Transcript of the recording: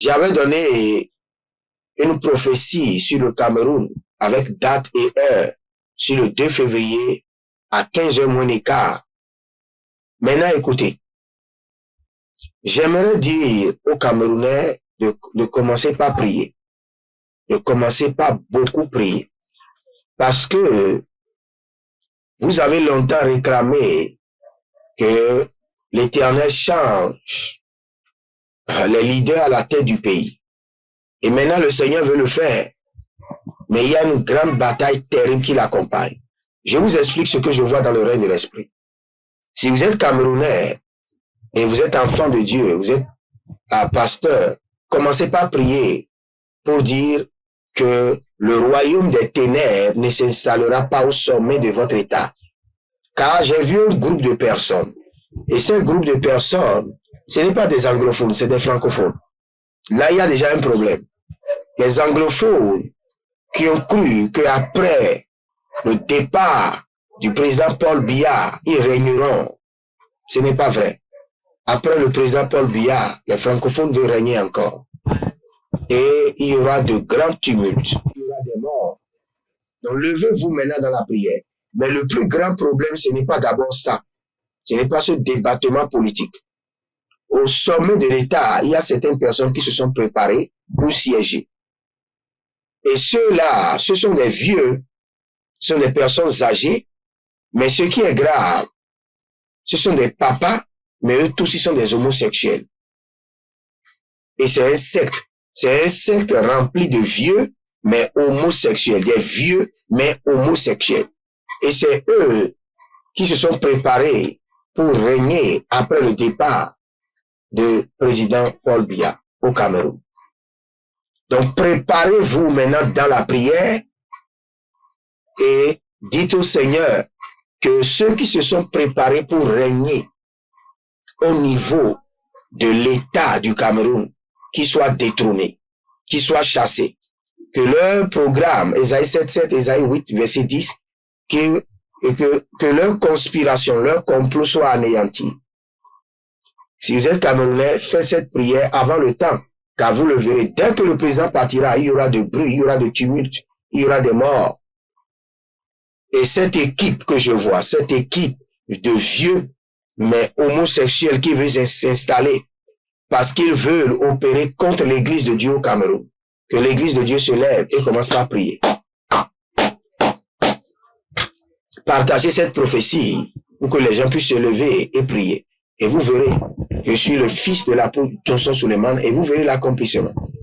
J'avais donné une prophétie sur le Cameroun avec date et heure sur le 2 février à 15h moins le quart. Maintenant, écoutez, j'aimerais dire aux Camerounais de commencer par prier, de commencer par beaucoup prier, parce que vous avez longtemps réclamé que l'Éternel change les leaders à la tête du pays. Et maintenant, le Seigneur veut le faire. Mais il y a une grande bataille terrible qui l'accompagne. Je vous explique ce que je vois dans le règne de l'Esprit. Si vous êtes Camerounais et vous êtes enfant de Dieu, vous êtes pasteur, commencez par prier pour dire que le royaume des ténèbres ne s'installera pas au sommet de votre État. Car j'ai vu un groupe de personnes. Et ce groupe de personnes, ce n'est pas des anglophones, c'est des francophones. Là, il y a déjà un problème. Les anglophones qui ont cru qu'après le départ du président Paul Biya, ils régneront. Ce n'est pas vrai. Après le président Paul Biya, les francophones veulent régner encore. Et il y aura de grands tumultes. Il y aura des morts. Donc, levez-vous maintenant dans la prière. Mais le plus grand problème, ce n'est pas d'abord ça. Ce n'est pas ce débattement politique. Au sommet de l'État, il y a certaines personnes qui se sont préparées pour siéger. Et ceux-là, ce sont des vieux, ce sont des personnes âgées, mais ce qui est grave, ce sont des papas, mais eux tous, ils sont des homosexuels. Et c'est un secte rempli de vieux, mais homosexuels, des vieux, mais homosexuels. Et c'est eux qui se sont préparés pour régner après le départ du président Paul Biya au Cameroun. Donc, préparez-vous maintenant dans la prière et dites au Seigneur que ceux qui se sont préparés pour régner au niveau de l'État du Cameroun, qu'ils soient détrônés, qu'ils soient chassés, que leur programme, Ésaïe 7:7, Ésaïe 8, verset 10, que leur conspiration, leur complot soit anéanti. Si vous êtes Camerounais, faites cette prière avant le temps, car vous le verrez. Dès que le président partira, il y aura de bruit, il y aura de tumulte, il y aura des morts. Et cette équipe que je vois, cette équipe de vieux, mais homosexuels qui veulent s'installer, parce qu'ils veulent opérer contre l'église de Dieu au Cameroun. Que l'église de Dieu se lève et commence par prier. Partagez cette prophétie pour que les gens puissent se lever et prier. Et vous verrez, je suis le fils de l'apôtre Johnson Suleiman et vous verrez l'accomplissement.